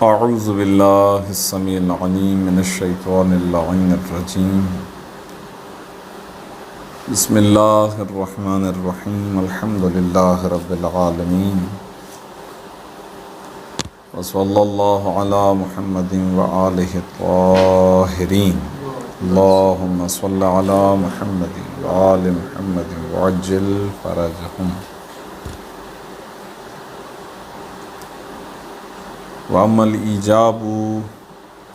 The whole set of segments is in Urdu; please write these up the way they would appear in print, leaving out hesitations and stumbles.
اعوذ باللہ السمیع العلیم من الشیطان اللعین الرجیم بسم اللہ الرحمن الرحیم الحمد للہ رب العالمین وصلی اللہ علی محمد وآلہ الطاہرین اللہم صل علی محمد وآل محمد وعجل فرجہم وَأَمَّا الْإِيجَابُ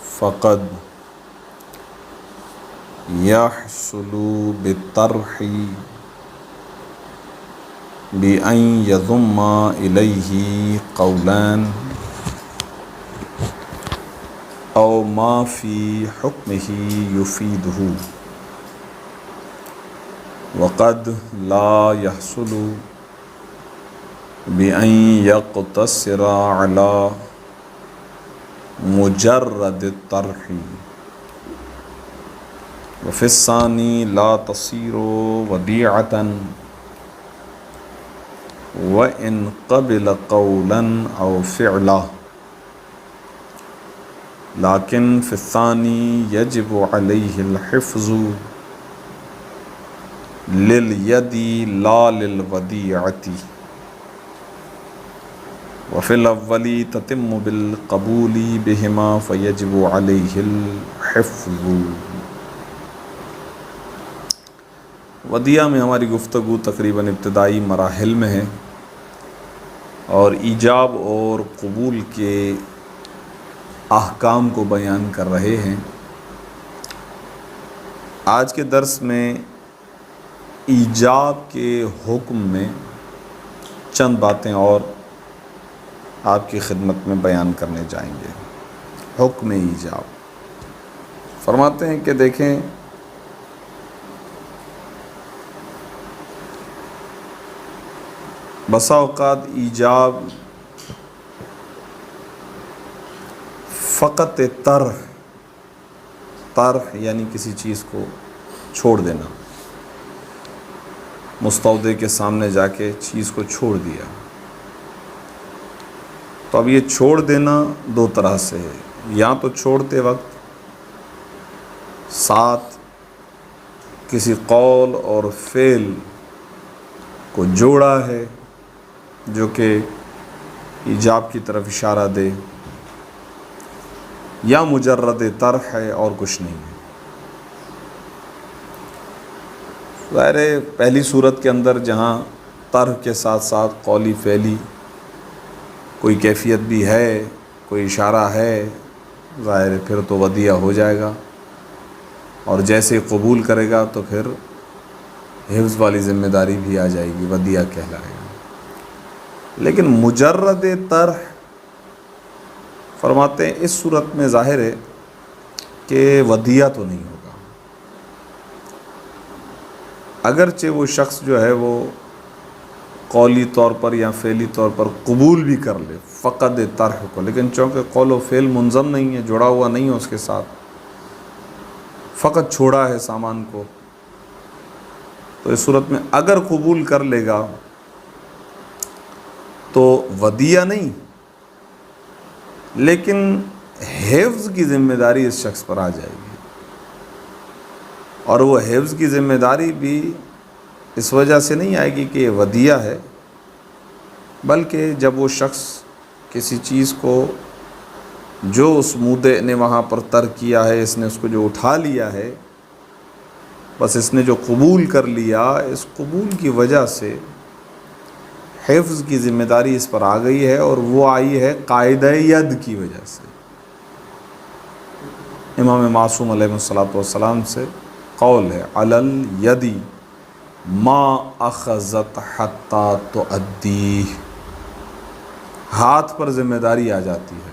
فَقَدْ يَحْصُلُ بِالطَّرْحِ بِأَنْ يَضُمَّ إِلَيْهِ قَوْلًا أَوْ مَا فِي حُكْمِهِ يُفِيدُهُ وَقَدْ لَا يَحْصُلُ بِأَنْ يَقْتَصِرَ عَلَى مجرد الطرح وفي الثاني لا تصير وديعة وإن قبل قولا أو فعلا لكن في الثاني يجب عليه الحفظ لليد لا للوديعة وفي الأول تتم بالقبول بهما فيجب عليه الحفظ۔ ودیعہ میں ہماری گفتگو تقریباً ابتدائی مراحل میں ہے اور ایجاب اور قبول کے احکام کو بیان کر رہے ہیں۔ آج کے درس میں ایجاب کے حکم میں چند باتیں اور آپ کی خدمت میں بیان کرنے جائیں گے۔ حکم ایجاب فرماتے ہیں کہ دیکھیں بسا اوقات ایجاب فقط طرح یعنی کسی چیز کو چھوڑ دینا، مستودع کے سامنے جا کے چیز کو چھوڑ دیا، تو اب یہ چھوڑ دینا دو طرح سے ہے۔ یا تو چھوڑتے وقت ساتھ کسی قول اور فعل کو جوڑا ہے جو کہ ایجاب کی طرف اشارہ دے، یا مجرد طرح ہے اور کچھ نہیں ہے۔ ظاہر ہے پہلی صورت کے اندر جہاں طرح کے ساتھ ساتھ قولی فعلی کوئی کیفیت بھی ہے، کوئی اشارہ ہے، ظاہر ہے پھر تو ودیعہ ہو جائے گا، اور جیسے قبول کرے گا تو پھر حفظ والی ذمہ داری بھی آ جائے گی، ودیعہ کہلائے گا۔ لیکن مجرد طرح فرماتے ہیں اس صورت میں ظاہر ہے کہ ودیعہ تو نہیں ہوگا، اگرچہ وہ شخص جو ہے وہ قولی طور پر یا فعلی طور پر قبول بھی کر لے فقط طرح کو، لیکن چونکہ قول و فعل منظم نہیں ہے، جڑا ہوا نہیں ہے اس کے ساتھ، فقط چھوڑا ہے سامان کو، تو اس صورت میں اگر قبول کر لے گا تو ودیعہ نہیں، لیکن حفظ کی ذمہ داری اس شخص پر آ جائے گی، اور وہ حفظ کی ذمہ داری بھی اس وجہ سے نہیں آئے گی کہ یہ ودیعہ ہے، بلکہ جب وہ شخص کسی چیز کو جو اس مودع نے وہاں پر ترک کیا ہے، اس نے اس کو جو اٹھا لیا ہے، بس اس نے جو قبول کر لیا، اس قبول کی وجہ سے حفظ کی ذمہ داری اس پر آ گئی ہے، اور وہ آئی ہے قاعدہ ید کی وجہ سے۔ امام معصوم علیہ السلام سے قول ہے علی الید ما اخذت حتی تؤدیہ، ہاتھ پر ذمہ داری آ جاتی ہے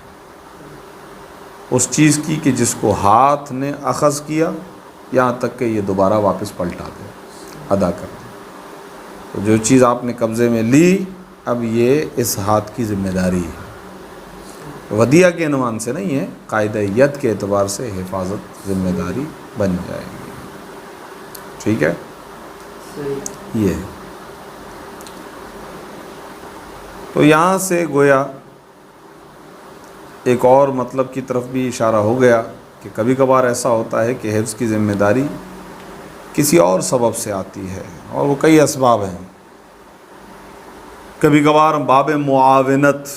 اس چیز کی کہ جس کو ہاتھ نے اخذ کیا، یہاں تک کہ یہ دوبارہ واپس پلٹا دے، ادا کر دے۔ تو جو چیز آپ نے قبضے میں لی، اب یہ اس ہاتھ کی ذمہ داری ہے، ودیعہ کے عنوان سے نہیں ہے، قاعدہ ید کے اعتبار سے حفاظت ذمہ داری بن جائے گی۔ ٹھیک ہے، یہ ہے۔ تو یہاں سے گویا ایک اور مطلب کی طرف بھی اشارہ ہو گیا کہ کبھی کبھار ایسا ہوتا ہے کہ حفظ کی ذمہ داری کسی اور سبب سے آتی ہے، اور وہ کئی اسباب ہیں۔ کبھی کبھار باب معاونت،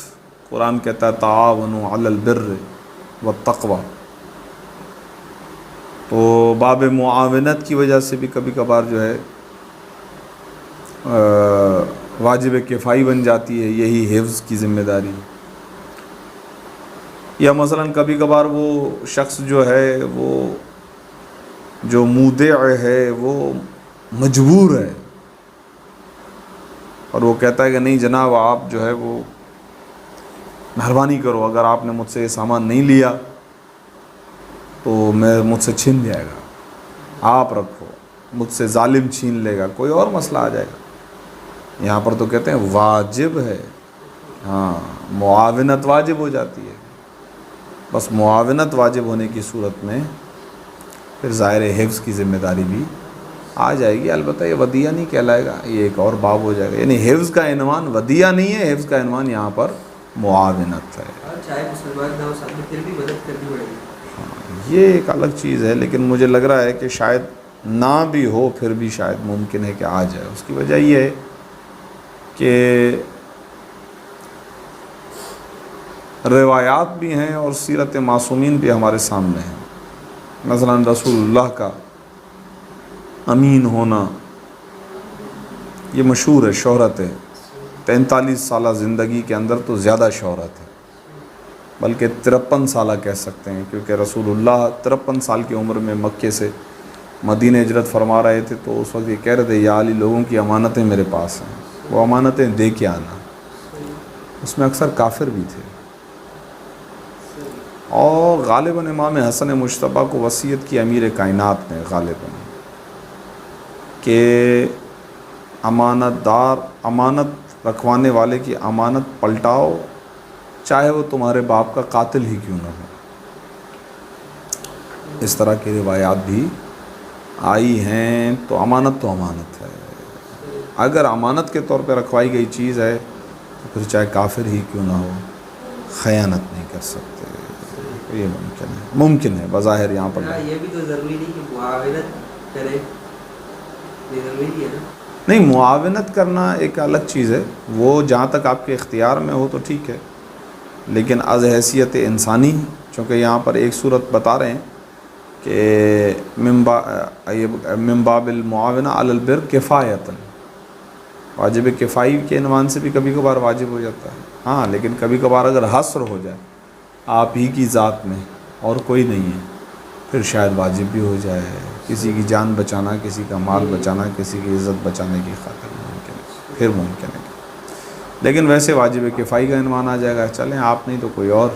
قرآن کہتا ہے تعاونوا علی البر والتقوی، تو باب معاونت کی وجہ سے بھی کبھی کبھار جو ہے واجب کفائی بن جاتی ہے یہی حفظ کی ذمہ داری۔ یا مثلا کبھی کبھار وہ شخص جو ہے، وہ جو مودع ہے وہ مجبور ہے، اور وہ کہتا ہے کہ نہیں جناب آپ جو ہے وہ مہربانی کرو، اگر آپ نے مجھ سے یہ سامان نہیں لیا تو مجھ سے چھین جائے گا، آپ رکھو، مجھ سے ظالم چھین لے گا، کوئی اور مسئلہ آ جائے گا۔ یہاں پر تو کہتے ہیں واجب ہے، ہاں معاونت واجب ہو جاتی ہے۔ بس معاونت واجب ہونے کی صورت میں پھر ظاہر حفظ کی ذمہ داری بھی آ جائے گی، البتہ یہ ودیہ نہیں کہلائے گا، یہ ایک اور باب ہو جائے گا۔ یعنی حفظ کا عنوان ودیہ نہیں ہے، حفظ کا عنوان یہاں پر معاونت ہے۔ چاہے مسلمان نہ ہو ساتھ میں پھر بھی مدد کرنی پڑے گی، یہ ایک الگ چیز ہے، لیکن مجھے لگ رہا ہے کہ شاید نہ بھی ہو پھر بھی شاید ممکن ہے کہ آ جائے۔ اس کی وجہ یہ ہے کہ روایات بھی ہیں اور سیرت معصومین بھی ہمارے سامنے ہیں۔ مثلا رسول اللہ کا امین ہونا یہ مشہور ہے، شہرت ہے، 43 سالہ زندگی کے اندر تو زیادہ شہرت ہے، بلکہ 53 سالہ کہہ سکتے ہیں، کیونکہ رسول اللہ 53 سال کی عمر میں مکے سے مدینہ ہجرت فرما رہے تھے، تو اس وقت یہ کہہ رہے تھے یا علی لوگوں کی امانتیں میرے پاس ہیں، وہ امانتیں دے کے آنا۔ اس میں اکثر کافر بھی تھے، اور غالباً امام حسن مجتبیٰ کو وصیت کی امیر کائنات نے غالباً کہ امانت دار، امانت رکھوانے والے کی امانت پلٹاؤ، چاہے وہ تمہارے باپ کا قاتل ہی کیوں نہ ہو۔ اس طرح کی روایات بھی آئی ہیں، تو امانت ہے۔ اگر امانت کے طور پہ رکھوائی گئی چیز ہے تو پھر چاہے کافر ہی کیوں نہ ہو خیانت نہیں کر سکتے، یہ ممکن ہے بظاہر یہاں پر۔ یہ بھی تو ضروری نہیں کہ معاونت کرے، یہ ضروری ہے نا؟ نہیں، معاونت کرنا ایک الگ چیز ہے، وہ جہاں تک آپ کے اختیار میں ہو تو ٹھیک ہے، لیکن از حیثیت انسانی، چونکہ یہاں پر ایک صورت بتا رہے ہیں کہ من باب المعاونہ علی البر کفایتاً، واجب کفائی کے عنوان سے بھی کبھی کبھار واجب ہو جاتا ہے، ہاں، لیکن کبھی کبھار اگر حصر ہو جائے آپ ہی کی ذات میں اور کوئی نہیں ہے، پھر شاید واجب بھی ہو جائے، کسی کی جان بچانا، کسی کا مال بچانا، کسی کی عزت بچانے کی خاطر ممکن ہے، پھر ممکن ہے۔ لیکن ویسے واجب کفائی کا عنوان آ جائے گا، چلیں آپ نہیں تو کوئی اور،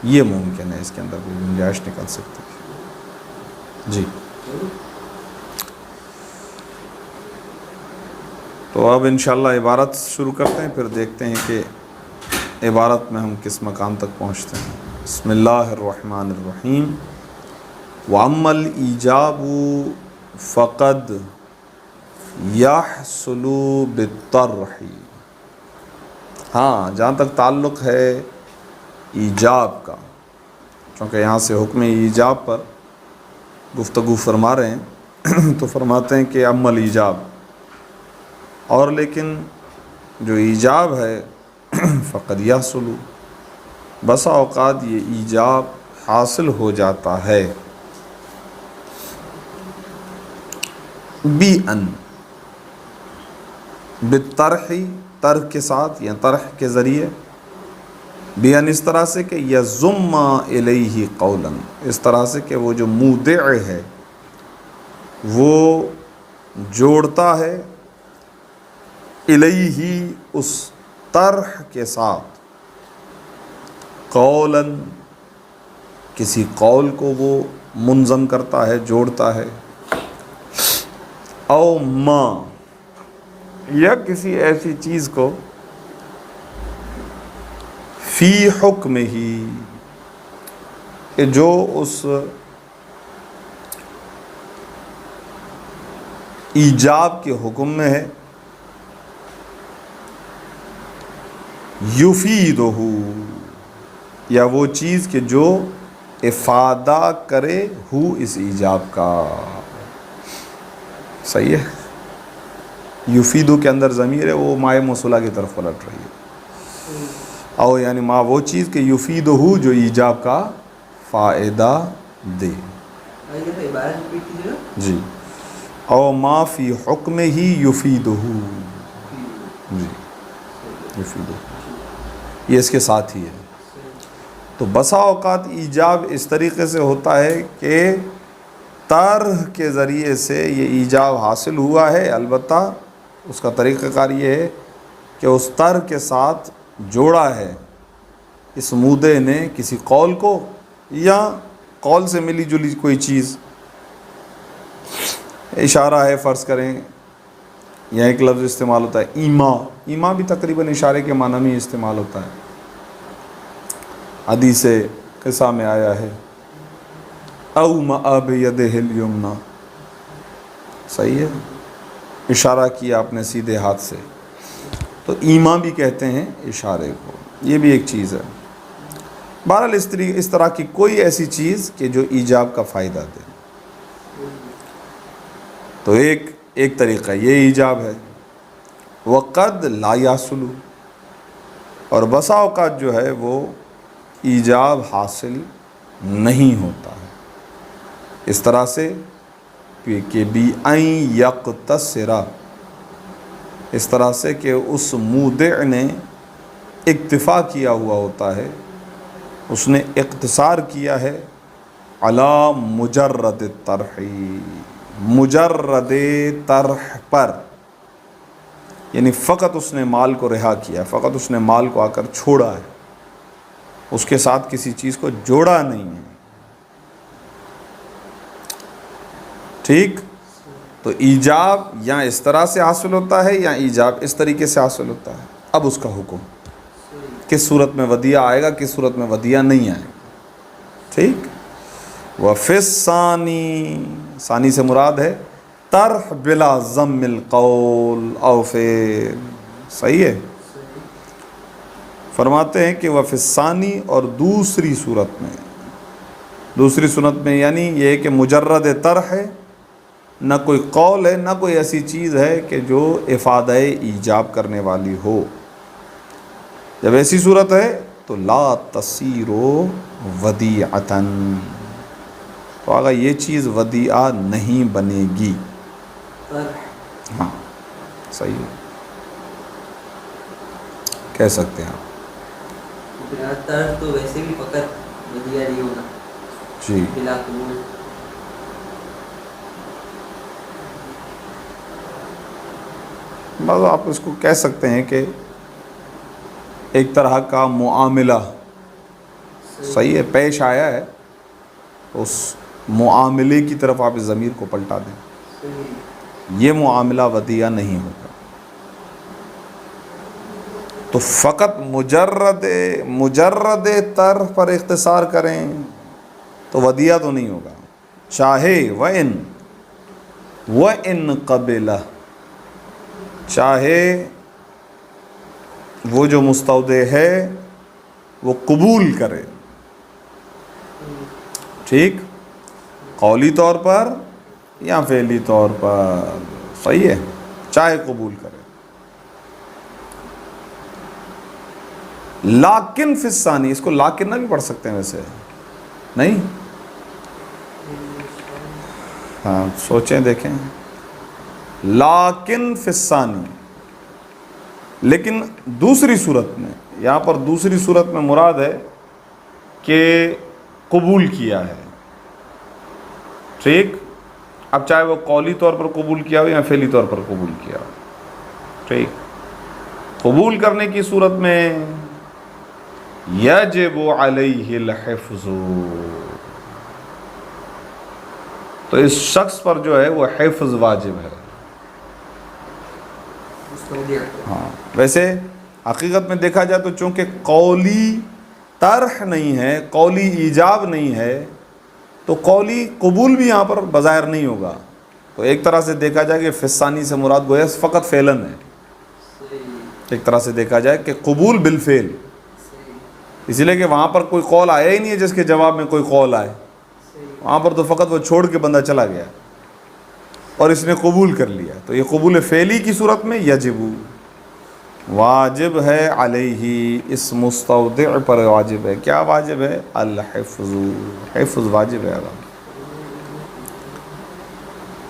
یہ ممکن ہے، اس کے اندر کوئی گنجائش نکل سکتی ہے۔ جی، تو اب انشاءاللہ عبارت شروع کرتے ہیں، پھر دیکھتے ہیں کہ عبارت میں ہم کس مقام تک پہنچتے ہیں۔ بسم اللہ الرحمن الرحیم۔ وَأَمَّا الْإِيجَابُ فَقَدْ يَحْصُلُ بِالطَّرْحِ، ہاں جہاں تک تعلق ہے ایجاب کا، چونکہ یہاں سے حکم ایجاب پر گفتگو فرما رہے ہیں تو فرماتے ہیں کہ اما الایجاب، اور لیکن جو ایجاب ہے فقد یحصل، بسا اوقات یہ ایجاب حاصل ہو جاتا ہے، بِأَن، بالطرح، طرح کے ساتھ یا طرح کے ذریعے، بِأَن اس طرح سے کہ یضم الیہ قولا، اس طرح سے کہ وہ جو مودع ہے وہ جوڑتا ہے الیہ اس طرح کے ساتھ، قولا کسی قول کو وہ منظم کرتا ہے، جوڑتا ہے، او ما یا کسی ایسی چیز کو، فی حکم ہی کہ جو اس ایجاب کے حکم میں ہے، یفیدہ یا وہ چیز کہ جو افادہ کرے ہو اس ایجاب کا. صحیح ہے. یفیدو کے اندر ضمیر ہے، وہ مائے موصولہ کی طرف پلٹ رہی ہے. او یعنی ما وہ چیز کہ یفیدو ہو جو ایجاب کا فائدہ دے. عبارت ریپیٹ کیجیے گا. جی. او ما فی حکم ہی یفیدو ہو. جی یفیدو یہ اس کے ساتھ ہی ہے. تو بسا اوقات ایجاب اس طریقے سے ہوتا ہے کہ طرح کے ذریعے سے یہ ایجاب حاصل ہوا ہے، البتہ اس کا طریقہ کار یہ ہے کہ اس طرح کے ساتھ جوڑا ہے اس مودے نے کسی قول کو یا قول سے ملی جلی کوئی چیز. اشارہ ہے فرض کریں، یا ایک لفظ استعمال ہوتا ہے ایما. ایما بھی تقریباً اشارے کے معنی میں استعمال ہوتا ہے. حدیث قصہ میں آیا ہے اوما بیدہ الیمنی. صحیح ہے، اشارہ کیا اپنے سیدھے ہاتھ سے. تو ایما بھی کہتے ہیں اشارے کو. یہ بھی ایک چیز ہے. بہرحال اس طرح کی کوئی ایسی چیز کہ جو ایجاب کا فائدہ دے. تو ایک طریقہ یہ ایجاب ہے. وقد لا یحصل، اور بسا اوقات جو ہے وہ ایجاب حاصل نہیں ہوتا ہے. اس طرح سے کہ بی این یقتصرا، اس طرح سے کہ اس مودع نے اکتفا کیا ہوا ہوتا ہے، اس نے اقتصار کیا ہے علی مجرد طرح، مجرد طرح پر، یعنی فقط اس نے مال کو رہا کیا، فقط اس نے مال کو آ کر چھوڑا ہے، اس کے ساتھ کسی چیز کو جوڑا نہیں ہے. ٹھیک. تو ایجاب یا اس طرح سے حاصل ہوتا ہے یا ایجاب اس طریقے سے حاصل ہوتا ہے. اب اس کا حکم کس صورت میں ودیعہ آئے گا، کس صورت میں ودیعہ نہیں آئے گا. ٹھیک. وفی الثانی، ثانی سے مراد ہے طرح بلا ضم القول او فعل. صحیح ہے. فرماتے ہیں کہ وفی الثانی، اور دوسری صورت میں یعنی یہ کہ مجرد طرح ہے، نہ کوئی قول ہے، نہ کوئی ایسی چیز ہے کہ جو افادہ ایجاب کرنے والی ہو. جب ایسی صورت ہے تو لا تصیر ودیعۃ، تو آگا یہ چیز ودیعہ نہیں بنے گی. ہاں صحیح ہے، کہہ سکتے ہیں آپ. تو ویسے بھی فقط ودیعہ نہیں ہوگا. جی. بلا قبول. بس آپ اس کو کہہ سکتے ہیں کہ ایک طرح کا معاملہ صحیح ہے پیش آیا ہے، اس معاملے کی طرف آپ اس ضمیر کو پلٹا دیں. یہ معاملہ ودیعہ نہیں ہوگا. تو فقط مجرد طرح پر اختصار کریں تو ودیعہ تو نہیں ہوگا. چاہے وَإِن قبلہ، چاہے وہ جو مستودع ہے وہ قبول کرے. ٹھیک. قولی طور پر یا فعلی طور پر. صحیح ہے، چاہے قبول کرے. لیکن فی الثانی، اس کو لیکن نہ بھی پڑھ سکتے ہیں ویسے، نہیں؟ ہاں سوچیں دیکھیں. لیکن فی الثانی، لیکن دوسری صورت میں، یہاں پر دوسری صورت میں مراد ہے کہ قبول کیا ہے. ٹھیک. اب چاہے وہ قولی طور پر قبول کیا ہو یا فعلی طور پر قبول کیا ہو. ٹھیک. قبول کرنے کی صورت میں یجب علیہ الحفظ، تو اس شخص پر جو ہے وہ حفظ واجب ہے. ہاں ویسے حقیقت میں دیکھا جائے تو چونکہ قولی طرح نہیں ہے، قولی ایجاب نہیں ہے، تو قولی قبول بھی یہاں پر بظاہر نہیں ہوگا. تو ایک طرح سے دیکھا جائے کہ فی الثانی سے مراد گویا فقط فعلاً ہے. ایک طرح سے دیکھا جائے کہ قبول بالفعل. اسی لیے کہ وہاں پر کوئی قول آیا ہی نہیں ہے جس کے جواب میں کوئی قول آئے، وہاں پر تو فقط وہ چھوڑ کے بندہ چلا گیا اور اس نے قبول کر لیا. تو یہ قبول فعلی کی صورت میں یجب، واجب ہے، علیہ اس مستودع پر واجب ہے. کیا واجب ہے؟ الحفظ، حفظ واجب ہے.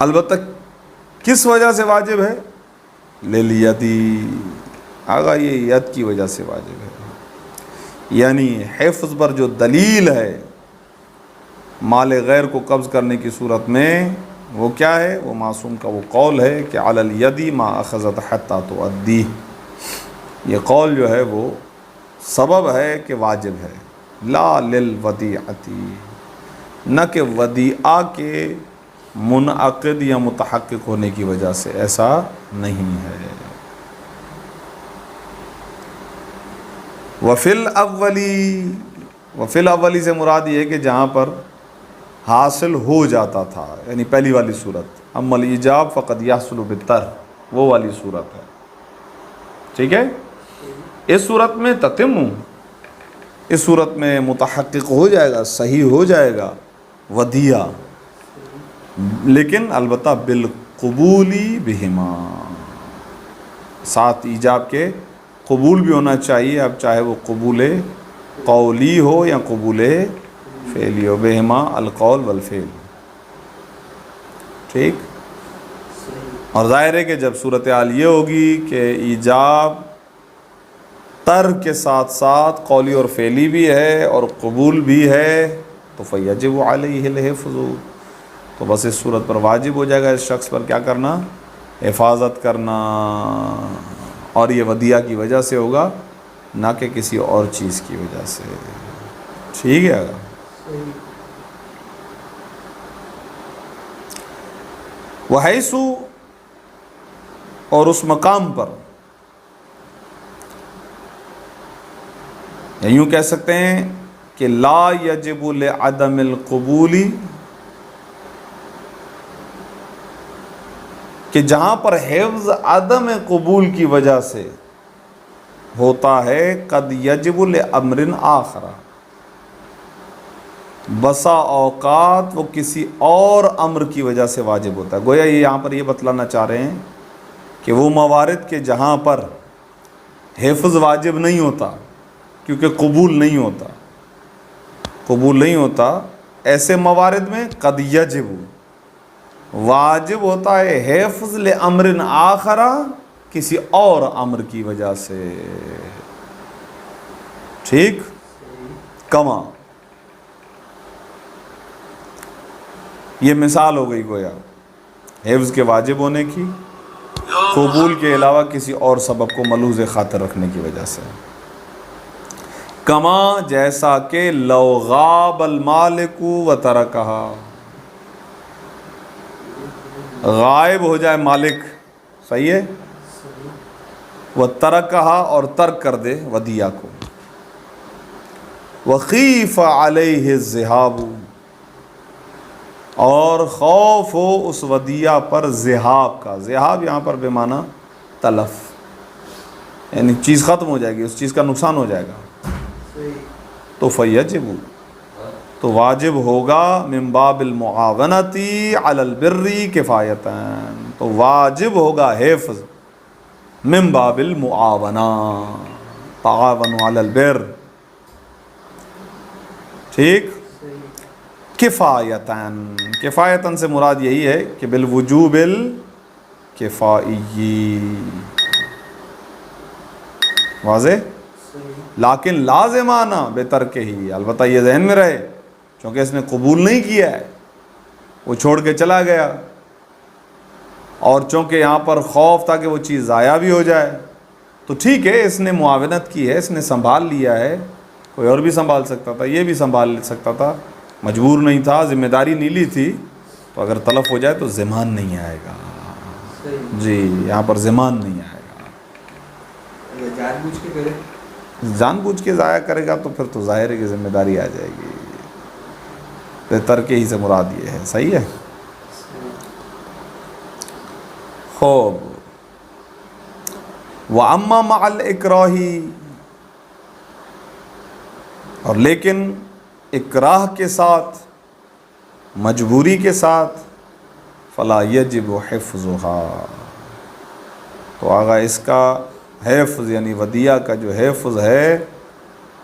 البتہ کس وجہ سے واجب ہے؟ للیدی، آگا یہ ید کی وجہ سے واجب ہے. یعنی حفظ پر جو دلیل ہے مال غیر کو قبض کرنے کی صورت میں، وہ کیا ہے؟ وہ معصوم کا وہ قول ہے کہ علی الیدی ما اخذت حتی تؤدی. یہ قول جو ہے وہ سبب ہے کہ واجب ہے، لا للودیعتی، نہ کہ ودیعہ کے منعقد یا متحقق ہونے کی وجہ سے، ایسا نہیں ہے. وفی الاولی، وفی الاولی سے مراد یہ ہے کہ جہاں پر حاصل ہو جاتا تھا، یعنی پہلی والی صورت. اما الایجاب فقد یحصل بالتر، وہ والی صورت ہے. ٹھیک ہے؟ اس صورت میں تتم، اس صورت میں متحقق ہو جائے گا، صحیح ہو جائے گا ودیعہ، لیکن البتہ بالقبولی بہما، ساتھ ایجاب کے قبول بھی ہونا چاہیے، اب چاہے وہ قبول قولی ہو یا قبول فعلی ہو، بہما القول والفعل. ٹھیک؟ اور ظاہر ہے کہ جب صورتحال یہ ہوگی کہ ایجاب ترک کے ساتھ ساتھ قولی اور فعلی بھی ہے اور قبول بھی ہے، تو فیجب علیہ الحفظ، تو بس اس صورت پر واجب ہو جائے گا اس شخص پر کیا کرنا؟ حفاظت کرنا. اور یہ ودیعہ کی وجہ سے ہوگا، نہ کہ کسی اور چیز کی وجہ سے. ٹھیک ہے؟ وحیث، اور اس مقام پر، یا یوں کہہ سکتے ہیں کہ لا یجب لعدم القبول، کہ جہاں پر حفظ عدم قبول کی وجہ سے ہوتا ہے، قد یجب لامر آخر، بسا اوقات وہ کسی اور امر کی وجہ سے واجب ہوتا ہے. گویا یہ یہاں پر یہ بتلانا چاہ رہے ہیں کہ وہ موارد کے جہاں پر حفظ واجب نہیں ہوتا کیونکہ قبول نہیں ہوتا، قبول نہیں ہوتا، ایسے موارد میں قد یجب، واجب ہوتا ہے حفظ لامر آخر، کسی اور امر کی وجہ سے. ٹھیک؟ کما، یہ مثال ہو گئی گویا حفظ کے واجب ہونے کی، قبول کے علاوہ کسی اور سبب کو ملحوظ خاطر رکھنے کی وجہ سے. کما، جیسا کہ لو غاب المالک وترکہ، غائب ہو جائے مالک، صحیح ہے، وترکہ، اور ترک کر دے ودیعہ کو، وخیف علیہ الذہاب، اور خوف ہو اس ودیعہ پر ذہاب کا. ذہاب یہاں پر بے معنی تلف، یعنی چیز ختم ہو جائے گی، اس چیز کا نقصان ہو جائے گا. تو فیجب، تو واجب ہوگا من باب المعاونتی علی البر کفایتاً، تو واجب ہوگا حفظ من باب المعاونہ، تعاونوا علی البر. ٹھیک؟ کفایتاً، کفایتاً سے مراد یہی ہے کہ بالوجوب الکفائی، واضح، لیکن لازمانہ بے ترک ہی، البتہ یہ ذہن میں رہے چونکہ اس نے قبول نہیں کیا ہے، وہ چھوڑ کے چلا گیا، اور چونکہ یہاں پر خوف تھا کہ وہ چیز ضائع بھی ہو جائے، تو ٹھیک ہے اس نے معاونت کی ہے، اس نے سنبھال لیا ہے، کوئی اور بھی سنبھال سکتا تھا، یہ بھی سنبھال سکتا تھا، مجبور نہیں تھا، ذمہ داری نہیں لی تھی، تو اگر تلف ہو جائے تو ضمان نہیں آئے گا. جی، یہاں پر ضمان نہیں آئے گا. جان بوجھ کے کرے، جان بوجھ کے ضائع کرے گا تو پھر تو ظاہر ہے کہ ذمہ داری آ جائے گی. ترک ہی سے مراد یہ ہے. صحیح ہے؟ خوب. وَأَمَّا مَعَ الْإِكْرَاهِ، اور لیکن اکراہ کے ساتھ، مجبوری کے ساتھ، فلا یجب حفظها، تو آگا اس کا حفظ یعنی ودیعہ کا جو حفظ ہے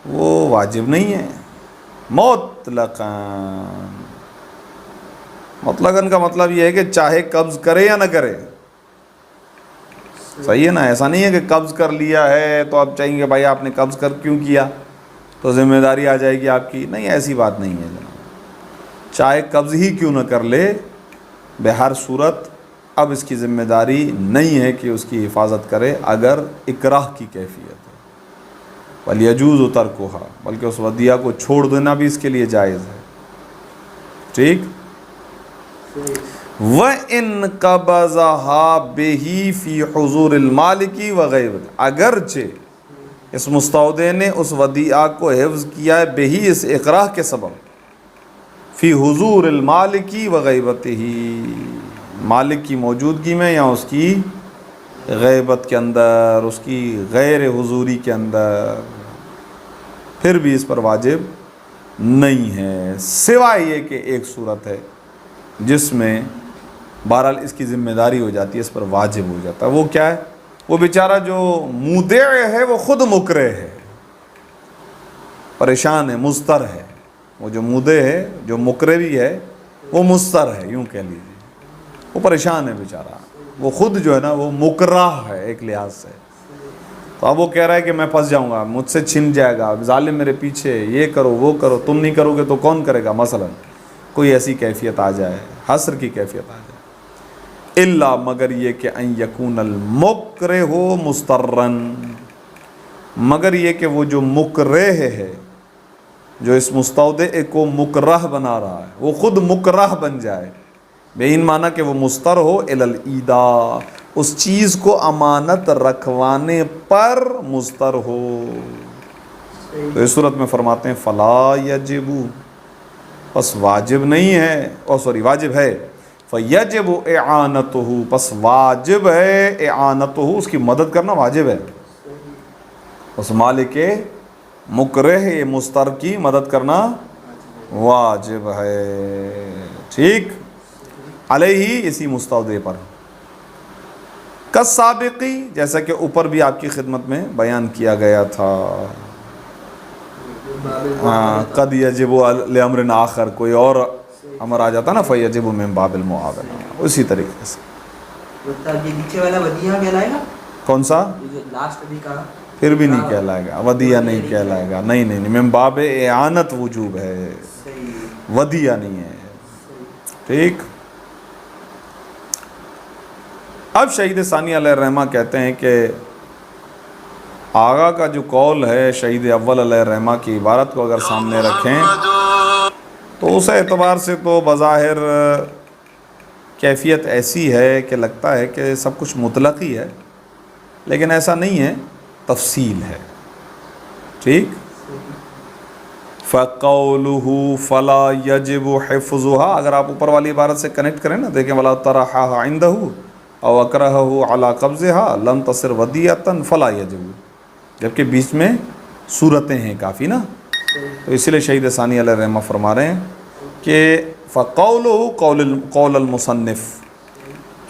وہ واجب نہیں ہے مطلقاً۔ مطلقاً کا مطلب یہ ہے کہ چاہے قبض کرے یا نہ کرے، صحیح ہے نا؟ ایسا نہیں ہے کہ قبض کر لیا ہے تو آپ چاہیں گے بھائی آپ نے قبض کر کیوں کیا تو ذمہ داری آ جائے گی آپ کی، نہیں، ایسی بات نہیں ہے جناب، چاہے قبض ہی کیوں نہ کر لے، بہر صورت اب اس کی ذمہ داری نہیں ہے کہ اس کی حفاظت کرے اگر اکراہ کی کیفیت ہے، وَلْيَجُوزُ تَرْكُهَا، بلکہ اس ودیعہ کو چھوڑ دینا بھی اس کے لیے جائز ہے، ٹھیک۔ وَإِنْ قَبَضَهَا بِهِ فِي حُضُورِ الْمَالِكِ وَغَيْبَتِهِ، اگرچہ اس مستودع نے اس ودیعہ کو حفظ کیا ہے بہی اس اقراہ کے سبب، فی حضور المالک وغیبتہ، مالک کی موجودگی میں یا اس کی غیبت کے اندر، اس کی غیر حضوری کے اندر، پھر بھی اس پر واجب نہیں ہے، سوائے یہ کہ ایک صورت ہے جس میں بہرحال اس کی ذمہ داری ہو جاتی ہے، اس پر واجب ہو جاتا ہے، وہ کیا ہے؟ وہ بیچارہ جو مودع ہے وہ خود مکرہ ہے، پریشان ہے، مضطر ہے، وہ جو مودع ہے، جو مکرہ بھی ہے، وہ مضطر ہے، یوں کہہ لیجیے، وہ پریشان ہے بیچارہ، وہ خود جو ہے نا وہ مکرہ ہے ایک لحاظ سے، تو اب وہ کہہ رہا ہے کہ میں پھنس جاؤں گا، مجھ سے چھن جائے گا، ظالم میرے پیچھے، یہ کرو وہ کرو، تم نہیں کرو گے تو کون کرے گا، مثلا کوئی ایسی کیفیت آ جائے، حصر کی کیفیت آ جائے، الا مگر یہ کہ ان یکون المکرہ مسترن، مگر یہ کہ وہ جو مکرہ ہے، جو اس مستودع کو مکرہ بنا رہا ہے، وہ خود مکرہ بن جائے، بے ان معنی کہ وہ مستر ہو الی الایداء، اس چیز کو امانت رکھوانے پر مستر ہو، تو اس صورت میں فرماتے ہیں فلا یجب، پس واجب نہیں ہے، واجب ہے، فیجب اعانتہ، پس واجب ہے اعانتہ، اس کی مدد کرنا واجب ہے، اس مالک مکرہ مستر کی مدد کرنا واجب ہے، ٹھیک، علیہ، اسی مستودع پر، کالسابقی، جیسا کہ اوپر بھی آپ کی خدمت میں بیان کیا گیا تھا، قد یجب لامر آخر، کوئی اور امر آ جاتا نا فیجب من باب المعاونہ، اسی طریقے سے۔ مطلب یہ نیچے والا ودیعہ کہلائے گا؟ کون سا؟ یہ جو لاسٹ ابھی کہا، پھر بھی نہیں کہلائے گا، ودیعہ نہیں کہلائے گا، نہیں، من باب اعانت وجوب ہے، ودیعہ نہیں ہے، ٹھیک۔ اب شہید ثانی علیہ الرحمہ کہتے ہیں کہ آغا کا جو قول ہے شہید اول علیہ الرحمہ کی عبارت کو اگر سامنے رکھیں تو اس اعتبار سے تو بظاہر کیفیت ایسی ہے کہ لگتا ہے کہ سب کچھ مطلق ہی ہے، لیکن ایسا نہیں ہے، تفصیل ہے، ٹھیک۔ فَقَوْلُهُ فَلَا يَجِبُ حِفْظُهَا، اگر آپ اوپر والی عبارت سے کنیکٹ کریں نا، دیکھیں وَلَا طَرَحَهَا عِنْدَهُ أَوْ أَكْرَهَهُ عَلَى قَبْضِهَا لَمْ تَصِرْ وَدِيَّةً فَلَا يَجِبُ، جبکہ بیچ میں صورتیں ہیں کافی نا، تو اسی لیے شہید ثانی علیہ الرحمہ فرما رہے ہیں کہ فَقَوْلُهُ قول المصنف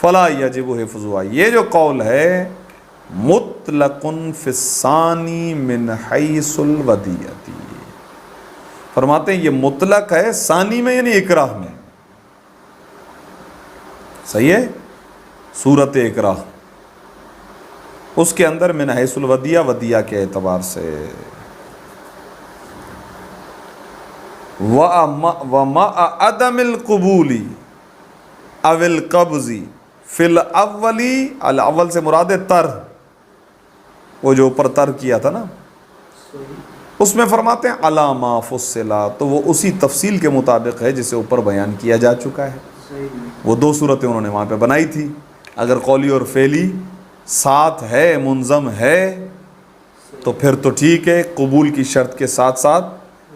فَلَا يَجِبُ حِفْظُهَا، یہ جو قول ہے مطلق فی الثانی من حیث الودیعۃ، فرماتے ہیں یہ مطلق ہے ثانی میں یعنی اکراہ میں، صحیح ہے، صورت اکراہ اس کے اندر من حیث الودیعہ، ودیعہ کے اعتبار سے، وَمَعَ عَدَمِ الْقُبُولِ اَوِ الْقَبْضِ فِي الْأَوَّلِ، الاول سے مراد ہے تر، وہ جو اوپر تر کیا تھا نا، اس میں فرماتے ہیں علامہ فصلا، تو وہ اسی تفصیل کے مطابق ہے جسے اوپر بیان کیا جا چکا ہے، وہ دو صورتیں انہوں نے وہاں پہ بنائی تھی، اگر قولی اور فعلی ساتھ ہے، منظم ہے، تو پھر تو ٹھیک ہے، قبول کی شرط کے ساتھ ساتھ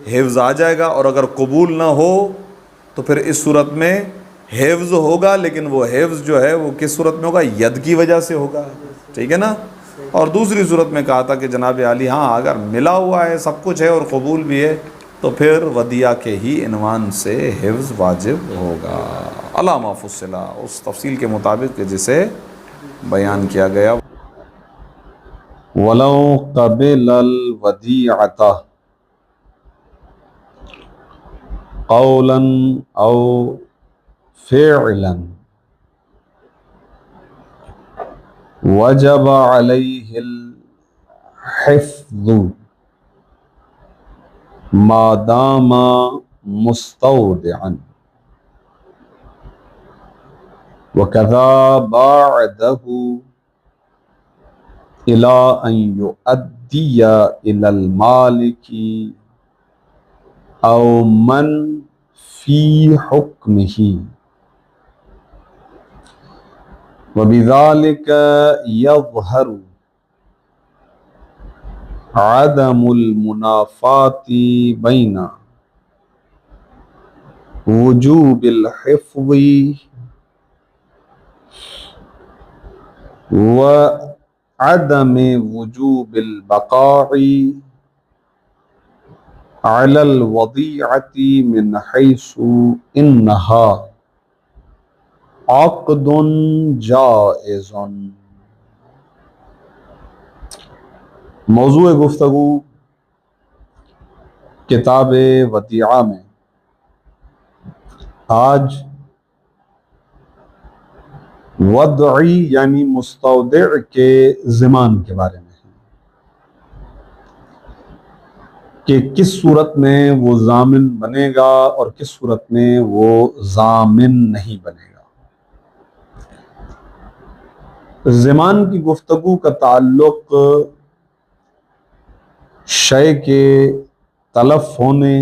حفظ آ جائے گا، اور اگر قبول نہ ہو تو پھر اس صورت میں حفظ ہوگا، لیکن وہ حفظ جو ہے وہ کس صورت میں ہوگا؟ ید کی وجہ سے ہوگا، ٹھیک ہے نا، اور دوسری صورت میں کہا تھا کہ جناب عالی ہاں اگر ملا ہوا ہے سب کچھ ہے اور قبول بھی ہے تو پھر ودیعہ کے ہی عنوان سے حفظ واجب ہوگا، علامہ فصلہ اس تفصیل کے مطابق کہ جسے بیان کیا گیا۔ وَلَوْ قَبِلَ الْوَدِيعَةَ قَوْلًا أَوْ فِعْلًا وَجَبَ عَلَيْهِ الْحِفْظُ مَا دَامَ مُسْتَوْدِعًا وَكَذَا بَعْدَهُ إِلَىٰ أَنْ يُؤَدِّيَ إِلَى الْمَالِكِ أَوْ مَنْ فِي حُكْمِهِ وَبِذَلِكَ يَظْهَرُ عَدَمُ الْمُنَافَاةِ بَيْنَ وُجُوبِ الْحِفْظِ وعدم وجوب البقاء على الوضيعة من حيث إنها عقد جائز۔ موضوع گفتگو کتاب ودیعہ میں آج وضعی یعنی مستودع کے ضمان کے بارے میں ہے کہ کس صورت میں وہ ضامن بنے گا اور کس صورت میں وہ ضامن نہیں بنے گا۔ ضمان کی گفتگو کا تعلق شے کے تلف ہونے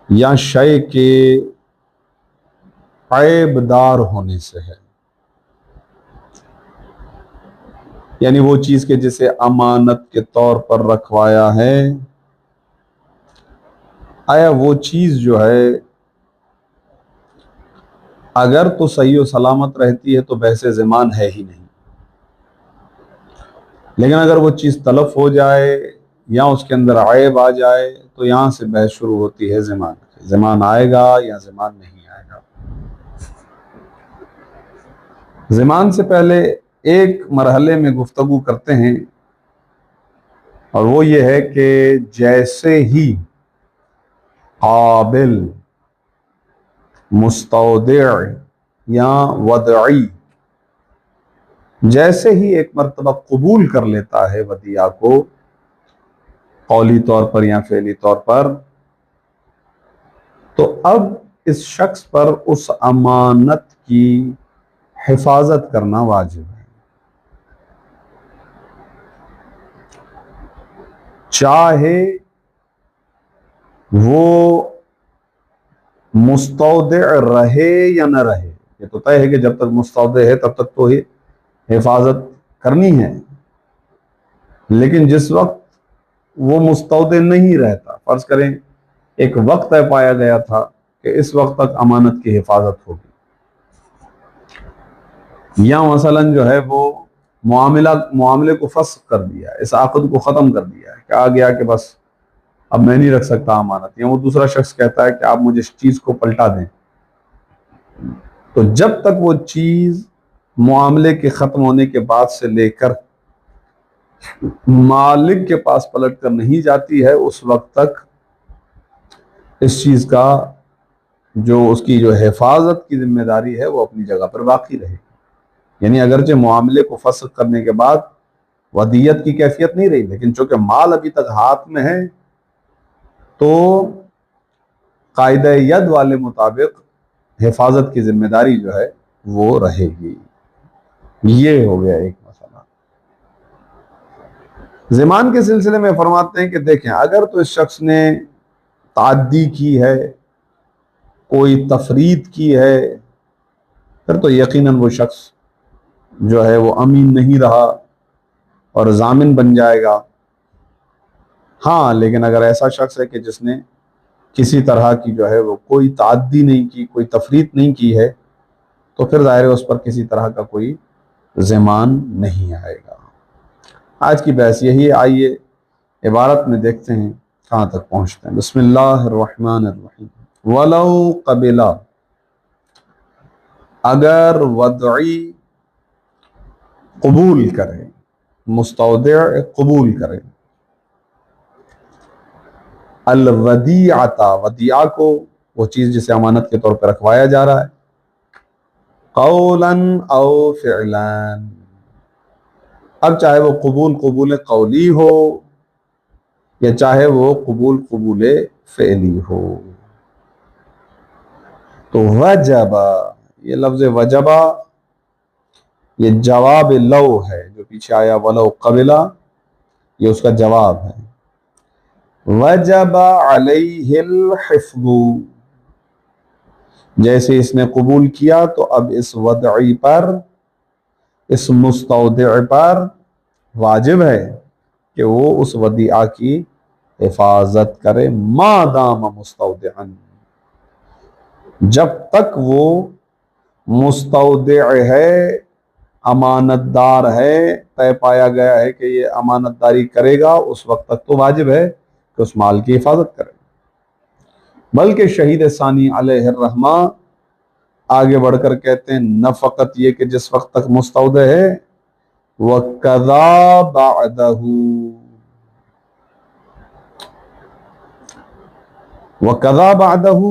یا شے کے عیب دار ہونے سے ہے، یعنی وہ چیز کے جسے امانت کے طور پر رکھوایا ہے، آیا وہ چیز جو ہے اگر تو صحیح و سلامت رہتی ہے تو بحث ضمان ہے ہی نہیں، لیکن اگر وہ چیز تلف ہو جائے یا اس کے اندر عیب آ جائے تو یہاں سے بحث شروع ہوتی ہے ضمان، ضمان آئے گا یا ضمان نہیں آئے گا۔ ضمان سے پہلے ایک مرحلے میں گفتگو کرتے ہیں اور وہ یہ ہے کہ جیسے ہی قابل، مستودع یا وضعی جیسے ہی ایک مرتبہ قبول کر لیتا ہے ودیعہ کو قولی طور پر یا فعلی طور پر، تو اب اس شخص پر اس امانت کی حفاظت کرنا واجب ہے، چاہے وہ مستودع رہے یا نہ رہے۔ یہ تو طے ہے کہ جب تک مستودع ہے تب تک تو ہی حفاظت کرنی ہے، لیکن جس وقت وہ مستودع نہیں رہتا، فرض کریں ایک وقت طے پایا گیا تھا کہ اس وقت تک امانت کی حفاظت ہوگی، یا مثلا جو ہے وہ معاملے کو فسخ کر دیا، اس عقد کو ختم کر دیا ہے کہ آ گیا کہ بس اب میں نہیں رکھ سکتا امانت، یا وہ دوسرا شخص کہتا ہے کہ آپ مجھے اس چیز کو پلٹا دیں، تو جب تک وہ چیز معاملے کے ختم ہونے کے بعد سے لے کر مالک کے پاس پلٹ کر نہیں جاتی ہے، اس وقت تک اس چیز کا جو اس کی جو حفاظت کی ذمہ داری ہے وہ اپنی جگہ پر باقی رہے، یعنی اگرچہ معاملے کو فسخ کرنے کے بعد ودیت کی کیفیت نہیں رہی، لیکن چونکہ مال ابھی تک ہاتھ میں ہے تو قاعدہ ید والے مطابق حفاظت کی ذمہ داری جو ہے وہ رہے گی۔ یہ ہو گیا ایک مسئلہ۔ ضمان کے سلسلے میں فرماتے ہیں کہ دیکھیں اگر تو اس شخص نے تعدی کی ہے، کوئی تفرید کی ہے، پھر تو یقیناً وہ شخص جو ہے وہ امین نہیں رہا اور ضامن بن جائے گا۔ ہاں لیکن اگر ایسا شخص ہے کہ جس نے کسی طرح کی جو ہے وہ کوئی تعدی نہیں کی، کوئی تفرید نہیں کی ہے، تو پھر ظاہر ہے اس پر کسی طرح کا کوئی زمان نہیں آئے گا۔ آج کی بحث یہی ہے، آئیے عبارت میں دیکھتے ہیں کہاں تک پہنچتے ہیں۔ بسم اللہ الرحمن الرحیم۔ وَلَوْ قَبِلَ، اگر وضعی قبول کرے، مستودع قبول کرے، الودیعۃ، ودیعہ کو، وہ چیز جسے امانت کے طور پہ رکھوایا جا رہا ہے، قولا او فعلا، اب چاہے وہ قبول قولی ہو یا چاہے وہ قبول فعلی ہو، تو وجب، یہ لفظ وجبہ یہ جواب لو ہے جو پیچھے آیا، ولو قبلہ، یہ اس کا جواب ہے۔ وجب علیہ الحفظ، جیسے اس نے قبول کیا تو اب اس وضعی پر، اس مستودع پر واجب ہے کہ وہ اس ودیعہ کی حفاظت کرے، ما دام مستودعا، جب تک وہ مستودع ہے، امانت دار ہے، طے پایا گیا ہے کہ یہ امانت داری کرے گا، اس وقت تک تو واجب ہے کہ اس مال کی حفاظت کرے۔ بلکہ شہید ثانی علیہ الرحمہ آگے بڑھ کر کہتے ہیں نہ فقط یہ کہ جس وقت تک مستودع ہے، وَقَضَى بَعْدَهُ، وَقَضَى بَعْدَهُ،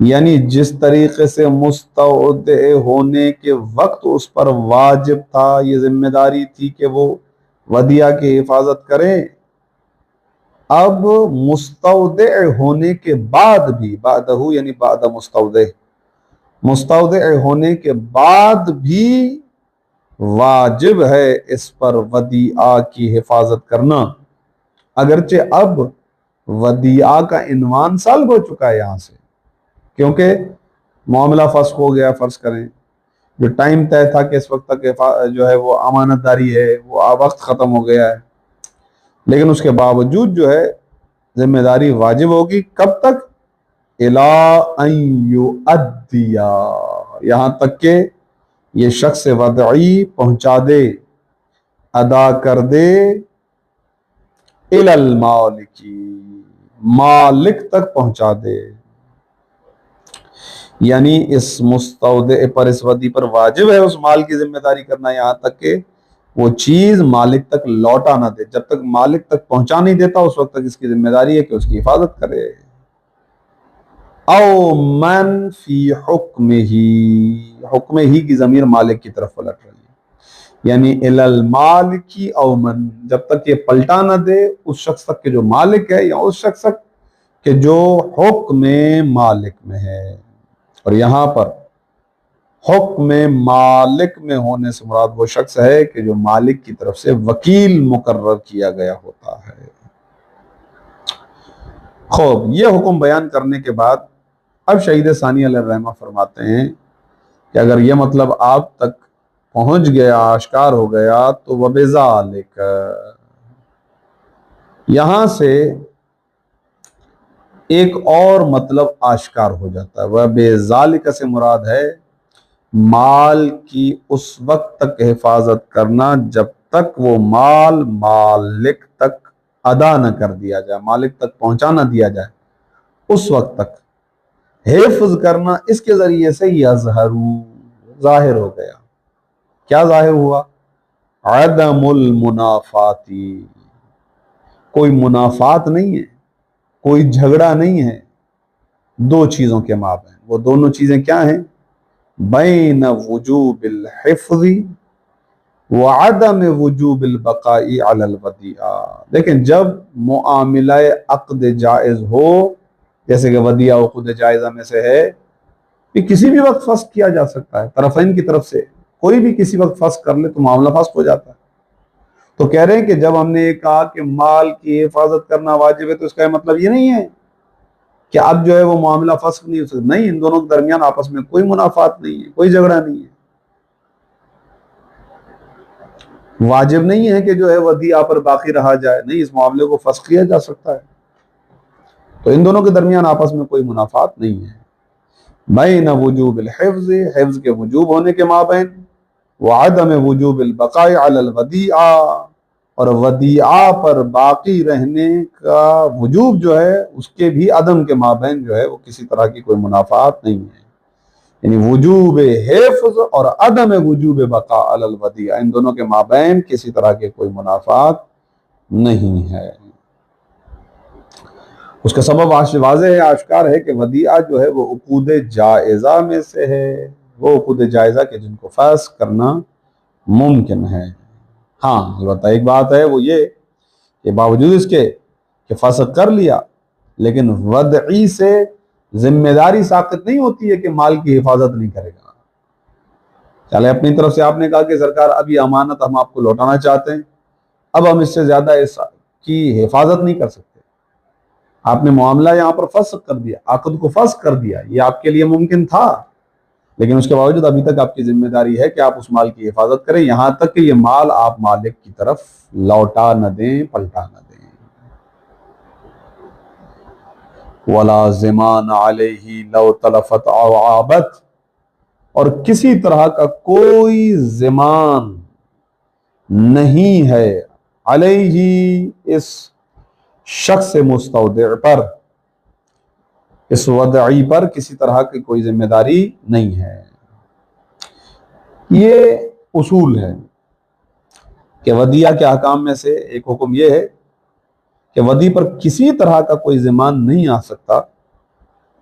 یعنی جس طریقے سے مستودع ہونے کے وقت اس پر واجب تھا، یہ ذمہ داری تھی کہ وہ ودیعہ کی حفاظت کرے، اب مستودع ہونے کے بعد بھی، بعدہ یعنی بعد مستودع، مستودع ہونے کے بعد بھی واجب ہے اس پر ودیعہ کی حفاظت کرنا، اگرچہ اب ودیعہ کا عنوان سلب ہو چکا ہے یہاں سے، کیونکہ معاملہ فسخ ہو گیا۔ فرض کریں جو ٹائم طے تھا کہ اس وقت تک جو ہے وہ امانت داری ہے، وہ وقت ختم ہو گیا ہے، لیکن اس کے باوجود جو ہے ذمہ داری واجب ہوگی، کب تک؟ اِلَىٰ أَن يُؤَدِّيَ، یہاں تک کہ یہ شخص وضعی پہنچا دے، ادا کر دے، إِلَى الْمَالِكِ، مالک تک پہنچا دے، یعنی اس مستودع پر، اس ودی پر واجب ہے اس مال کی ذمہ داری کرنا یہاں تک کہ وہ چیز مالک تک لوٹا نہ دے، جب تک مالک تک پہنچا نہیں دیتا اس وقت تک اس کی ذمہ داری ہے کہ اس کی حفاظت کرے۔ او من فی حکمہ، حکمہ ہی کی ضمیر مالک کی طرف پلٹ رہی ہے، یعنی الی المالک او من، جب تک یہ پلٹا نہ دے اس شخص تک کہ جو مالک ہے، یا اس شخص تک کہ جو حکم مالک میں ہے۔ اور یہاں پر حکم مالک میں ہونے سے مراد وہ شخص ہے کہ جو مالک کی طرف سے وکیل مقرر کیا گیا ہوتا ہے۔ خوب، یہ حکم بیان کرنے کے بعد اب شہید ثانی علیہ الرحمہ فرماتے ہیں کہ اگر یہ مطلب آپ تک پہنچ گیا، آشکار ہو گیا، تو وَبِذَالِكَ، یہاں سے ایک اور مطلب آشکار ہو جاتا ہے۔ وَبِذَالِكَ سے مراد ہے مال کی اس وقت تک حفاظت کرنا جب تک وہ مال مالک تک ادا نہ کر دیا جائے، مالک تک پہنچا نہ دیا جائے، اس وقت تک حفظ کرنا۔ اس کے ذریعے سے یظہر، ظاہر ہو گیا، کیا ظاہر ہوا؟ عدم المنافاتی، کوئی منافات نہیں ہے، کوئی جھگڑا نہیں ہے دو چیزوں کے مابین۔ وہ دونوں چیزیں کیا ہیں؟ بین وجوب الحفظ وعدم وجوب البقاء علی الودیعہ۔ لیکن جب معاملہ عقد جائز ہو، جیسے کہ ودیعہ عقود جائزہ میں سے ہے کہ کسی بھی وقت فسخ کیا جا سکتا ہے، طرفین کی طرف سے کوئی بھی کسی وقت فسخ کر لے تو معاملہ فسخ ہو جاتا ہے۔ تو کہہ رہے ہیں کہ جب ہم نے یہ کہا کہ مال کی حفاظت کرنا واجب ہے، تو اس کا مطلب یہ نہیں ہے کہ اب جو ہے وہ معاملہ فسخ نہیں ہو سکتا، نہیں، ان دونوں کے درمیان آپس میں کوئی منافات نہیں ہے، کوئی جھگڑا نہیں ہے۔ واجب نہیں ہے کہ جو ہے ودیعہ پر باقی رہا جائے، نہیں، اس معاملے کو فسخ کیا جا سکتا ہے۔ تو ان دونوں کے درمیان آپس میں کوئی منافات نہیں ہے۔ بین وجوب الحفظ، حفظ کے وجوب ہونے کے مابین، وعدم وجوب البقاء علی الودیعہ، اور ودیعہ پر باقی رہنے کا وجوب جو ہے اس کے بھی عدم کے مابین جو ہے وہ کسی طرح کی کوئی منافات نہیں ہے. یعنی وجوب حفظ اور عدم وجوب بقاء علی الودیعہ، ان دونوں کے مابین کسی طرح کے کوئی منافات نہیں ہے. اس کا سبب واضح ہے، آشکار ہے کہ ودیعہ جو ہے وہ عقود جائزہ میں سے ہے، وہ عقود جائزہ کے جن کو فسخ کرنا ممکن ہے. ہاں البتہ ایک بات ہے، وہ یہ کہ باوجود اس کے کہ فسخ کر لیا لیکن ودعی سے ذمہ داری ساقط نہیں ہوتی ہے کہ مال کی حفاظت نہیں کرے گا. چلے اپنی طرف سے آپ نے کہا کہ سرکار اب یہ امانت ہم آپ کو لوٹانا چاہتے ہیں، اب ہم اس سے زیادہ اس کی حفاظت نہیں کر سکتے. آپ نے معاملہ یہاں پر فسخ کر دیا، عقد کو فسخ کر دیا، یہ آپ کے لیے ممکن تھا، لیکن اس کے باوجود ابھی تک آپ کی ذمہ داری ہے کہ آپ اس مال کی حفاظت کریں یہاں تک کہ یہ مال آپ مالک کی طرف لوٹا نہ دیں، پلٹا نہ دیں. وَلَا زِمَانَ عَلَيْهِ لَوْ تَلَفَتْ أَوْ عَابَتْ، اور کسی طرح کا کوئی زمان نہیں ہے علیہ اس شخص مستودع پر، اس ودعی پر کسی طرح کی کوئی ذمہ داری نہیں ہے. یہ اصول ہے کہ ودیعہ کے احکام میں سے ایک حکم یہ ہے کہ ودی پر کسی طرح کا کوئی ضمان نہیں آ سکتا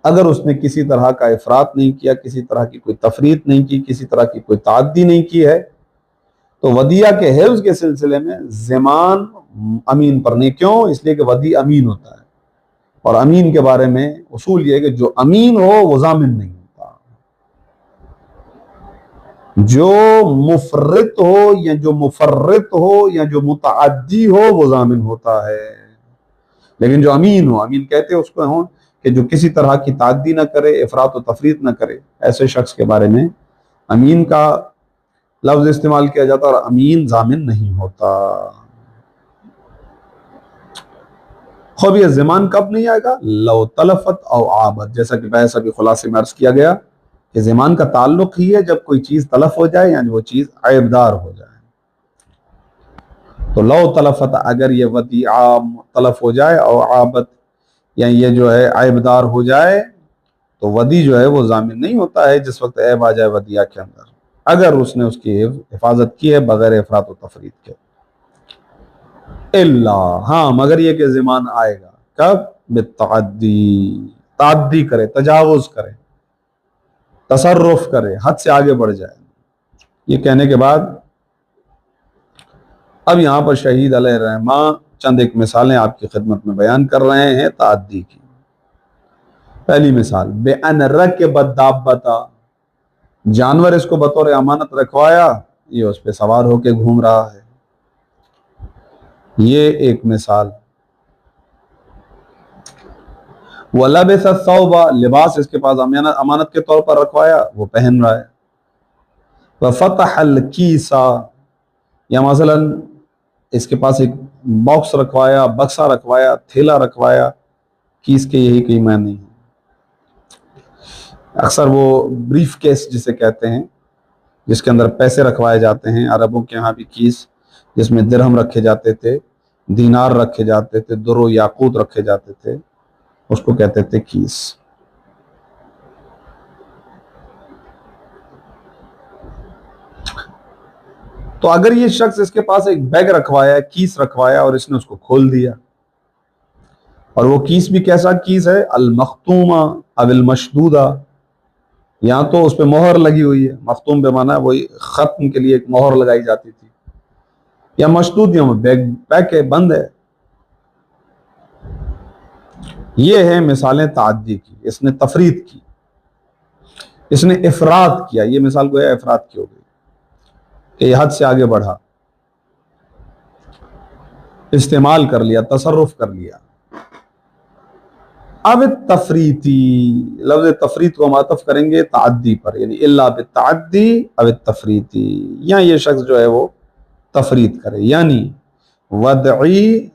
اگر اس نے کسی طرح کا افراط نہیں کیا، کسی طرح کی کوئی تفریط نہیں کی، کسی طرح کی کوئی تعدی نہیں کی ہے. تو ودیعہ کے حفظ کے سلسلے میں ضمان امین پر نہیں. کیوں؟ اس لیے کہ ودی امین ہوتا ہے، اور امین کے بارے میں اصول یہ ہے کہ جو امین ہو وہ ضامن نہیں ہوتا، جو مفرط ہو یا جو مفرط ہو یا جو متعدی ہو وہ ضامن ہوتا ہے. لیکن جو امین ہو، امین کہتے ہیں اس کو ہوں کہ جو کسی طرح کی تعدی نہ کرے، افراط و تفریط نہ کرے، ایسے شخص کے بارے میں امین کا لفظ استعمال کیا جاتا ہے، اور امین ضامن نہیں ہوتا. خوب یہ ضمان کب نہیں آئے گا؟ لو تلفت او عابت، جیسا کہ بحث ابھی خلاصے میں عرض کیا گیا کہ ضمان کا تعلق ہی ہے جب کوئی چیز تلف ہو جائے، یعنی وہ چیز عیبدار ہو جائے. تو لو تلفت، اگر یہ ودیعہ تلف ہو جائے، او عابت، یعنی یہ جو ہے عیبدار ہو جائے، تو ودی جو ہے وہ ضامن نہیں ہوتا ہے جس وقت عیب آ جائے ودیعہ کے اندر، اگر اس نے اس کی حفاظت کی ہے بغیر افراط و تفریط کے. اللہ، ہاں مگر یہ کہ ضمان آئے گا کب؟ بالتعدی، تعدی کرے، تجاوز کرے، تصرف کرے، حد سے آگے بڑھ جائے. یہ کہنے کے بعد اب یہاں پر شہید علیہ الرحمہ چند ایک مثالیں آپ کی خدمت میں بیان کر رہے ہیں تعدی کی. پہلی مثال، بے ان رکبت دابۃ، جانور اس کو بطور امانت رکھوایا، یہ اس پہ سوار ہو کے گھوم رہا ہے. یہ ایک مثال. وَلَبِسَ الثَّوْبَ، لباس اس کے پاس امانت کے طور پر رکھوایا، وہ پہن رہا ہے. وَفَتَحَ الْكِيسَ، یا مثلا اس کے پاس ایک باکس رکھوایا، بکسہ رکھوایا، تھیلا رکھوایا. کیس کے یہی کوئی معنی ہے. اکثر وہ بریف کیس جسے کہتے ہیں، جس کے اندر پیسے رکھوائے جاتے ہیں. عربوں کے ہاں بھی کیس جس میں درہم رکھے جاتے تھے، دینار رکھے جاتے تھے، در و یاقوت رکھے جاتے تھے، اس کو کہتے تھے کیس. تو اگر یہ شخص اس کے پاس ایک بیگ رکھوایا، کیس رکھوایا، اور اس نے اس کو کھول دیا، اور وہ کیس بھی کیسا کیس ہے؟ المختومہ او المشدودہ، یہاں تو اس پہ مہر لگی ہوئی ہے. مختوم بے معنی وہی ختم کے لیے ایک مہر لگائی جاتی تھی، یا مشدود، یا بیگ پیک ہے، بند ہے. یہ ہیں مثالیں تعدی کی. اس نے تفریط کی، اس نے افراط کیا. یہ مثال گویا افراط کی ہو گئی کہ یہ حد سے آگے بڑھا، استعمال کر لیا، تصرف کر لیا. اب تفریطی، لفظ تفریط کو معطف کریں گے تعدی پر، یعنی الا بالتعدی او التفریطی، یا یہ شخص جو ہے وہ تفریط کرے، یعنی ودعی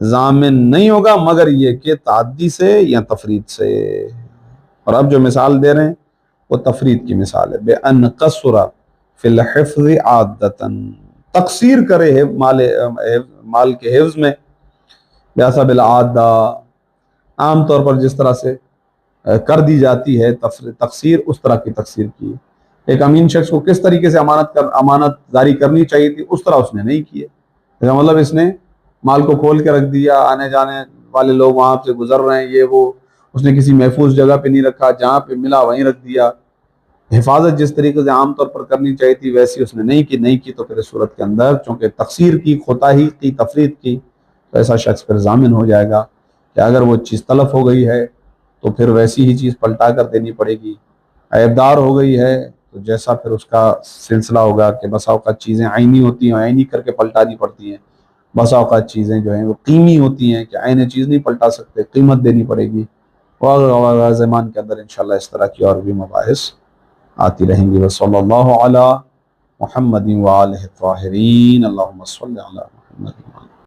ضامن نہیں ہوگا مگر یہ کہ تعدی سے یا تفریط سے. اور اب جو مثال دے رہے ہیں وہ تفرید کی مثال ہے. بے ان قصر فی الحفظ عادتاً، تقصیر کرے ہے مال کے حفظ میں، بحسب العادہ، عام طور پر جس طرح سے کر دی جاتی ہے تقصیر، اس طرح کی تقصیر کی. ایک امین شخص کو کس طریقے سے امانت داری کرنی چاہیے تھی، اس طرح اس نے نہیں کیے. اس کا مطلب اس نے مال کو کھول کے رکھ دیا، آنے جانے والے لوگ وہاں سے گزر رہے ہیں، یہ وہ، اس نے کسی محفوظ جگہ پہ نہیں رکھا، جہاں پہ ملا وہیں رکھ دیا. حفاظت جس طریقے سے عام طور پر کرنی چاہیے تھی ویسی اس نے نہیں کی، تو پھر اس صورت کے اندر چونکہ تقصیر کی، کوتاہی کی، تفرید کی، تو ایسا شخص پھر ضامن ہو جائے گا کہ اگر وہ چیز تلف ہو گئی ہے تو پھر ویسی ہی چیز پلٹا کر دینی پڑے گی. عیبدار ہو گئی ہے تو جیسا پھر اس کا سلسلہ ہوگا کہ بسا اوقات چیزیں عینی ہوتی ہیں، عینی کر کے پلٹانی پڑتی ہیں، بسا اوقات چیزیں جو ہیں وہ قیمی ہوتی ہیں کہ عین چیز نہیں پلٹا سکتے، قیمت دینی پڑے گی. اور زمان کے اندر انشاءاللہ اس طرح کی اور بھی مباحث آتی رہیں گی. وصلی اللہ علی محمد وآلہ الطاہرین. اللہم صلی علی محمد.